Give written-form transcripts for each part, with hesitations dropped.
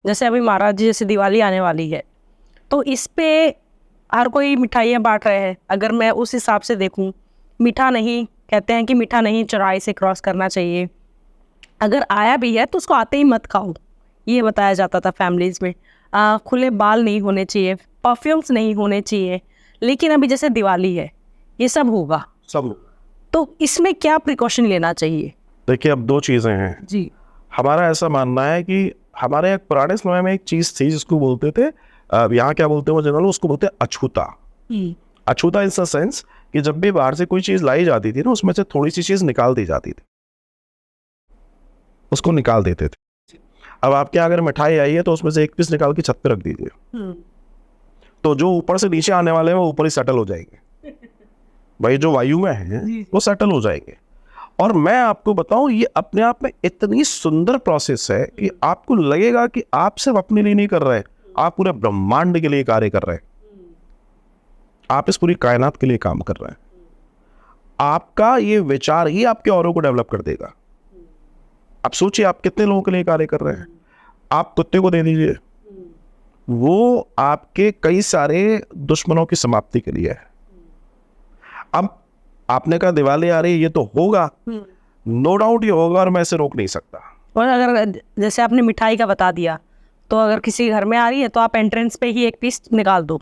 जैसे अभी महाराज जी जैसे दिवाली आने वाली है, तो इस पे हर कोई मिठाइयाँ बांट रहे हैं। अगर मैं उस हिसाब से देखूं, मीठा नहीं, कहते हैं कि मीठा नहीं चौराहे से क्रॉस करना चाहिए। अगर आया भी है तो उसको आते ही मत खाओ, ये बताया जाता था फैमिलीज में। खुले बाल नहीं होने चाहिए, परफ्यूम्स नहीं होने चाहिए। लेकिन अभी जैसे दिवाली है, ये सब होगा, सब। तो इसमें क्या प्रिकॉशन लेना चाहिए? देखिए, अब दो चीज़ें हैं जी। हमारा ऐसा मानना है कि हमारे एक पुराने समय में एक चीज़ थी जिसको बोलते थे, यहाँ क्या बोलते हैं वो जनरल, उसको बोलते हैं अछूता। अछूता इन द सेंस कि जब भी बाहर से कोई चीज़ लाई जाती थी ना, उसमें से थोड़ी सी चीज़ निकाल दी जाती थी, उसको निकाल देते थे। अब आपके यहाँ अगर मिठाई आई है तो उसमें से एक पीस निकाल के छत पे रख दीजिए, तो जो ऊपर से नीचे आने वाले हैं वो ऊपर ही सेटल हो जाएंगे। भाई जो वायु में है वो सेटल हो जाएंगे। और मैं आपको बताऊं, ये अपने आप में इतनी सुंदर प्रोसेस है कि आपको लगेगा कि आप सिर्फ अपने लिए नहीं कर रहे, आप पूरे ब्रह्मांड के लिए कार्य कर रहे हैं, आप इस पूरी कायनात के लिए काम कर रहे हैं। आपका ये विचार ही आपके औरों को डेवलप कर देगा। आप सोचिए आप कितने लोगों के लिए कार्य कर रहे हैं। आप कुत्ते को दे दीजिए, वो आपके कई सारे दुश्मनों की समाप्ति के लिए है। अब आपने कहा दिवाली आ रही है, ये तो होगा, नो डाउट ये होगा और मैं इसे रोक नहीं सकता। और अगर जैसे आपने मिठाई का बता दिया, तो अगर किसी घर में आ रही है तो आप एंट्रेंस पे ही एक पीस निकाल दो।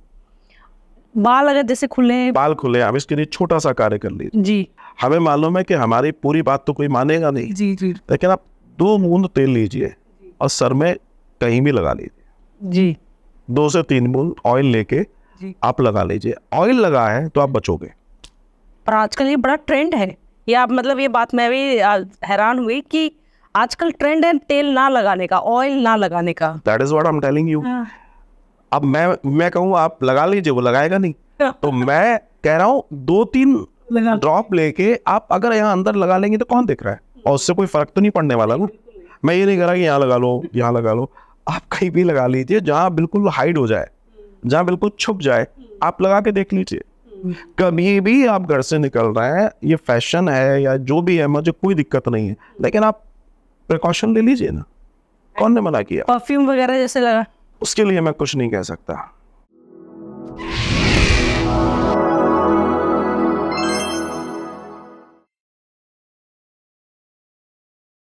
बाल अगर जैसे खुले, बाल खुले, आप इसके लिए छोटा सा कार्य कर लीजिए। जी हमें मालूम है कि हमारी पूरी बात तो कोई मानेगा नहीं, जी जी लेकिन आप 2 बूंद तेल लीजिए और सर में कहीं भी लगा लीजिए। जी 2 से 3 बूंद ऑयल लेके जी। आप लगा लीजिए। ऑयल लगा है तो आप बचोगे। पर आजकल ये बड़ा ट्रेंड है, ये आप मतलब ये बात मैं भी हैरान हुई कि आजकल ट्रेंड है तेल ना लगाने का, ऑयल ना लगाने का। That is what I am telling you. अब मैं कहूँ आप लगा लीजिए, वो लगाएगा नहीं। तो मैं कह रहा हूँ 2-3 ड्रॉप लेके आप अगर यहाँ अंदर लगा लेंगे तो कौन देख रहा है, और उससे कोई फर्क तो नहीं पड़ने वाला ना। मैं ये नहीं कह रहा कि यहाँ लगा लो, यहाँ लगा लो, आप कहीं भी लगा लीजिए जहाँ बिल्कुल हाइड हो जाए, जहाँ बिल्कुल छुप जाए, आप लगा के देख लीजिए। कभी भी आप घर से निकल रहे हैं, ये फैशन है या जो भी है, मुझे कोई दिक्कत नहीं है, लेकिन आप प्रिकॉशन ले लीजिए ना। कौन ने मना किया? परफ्यूम वगैरह जैसे लगा, उसके लिए मैं कुछ नहीं कह सकता।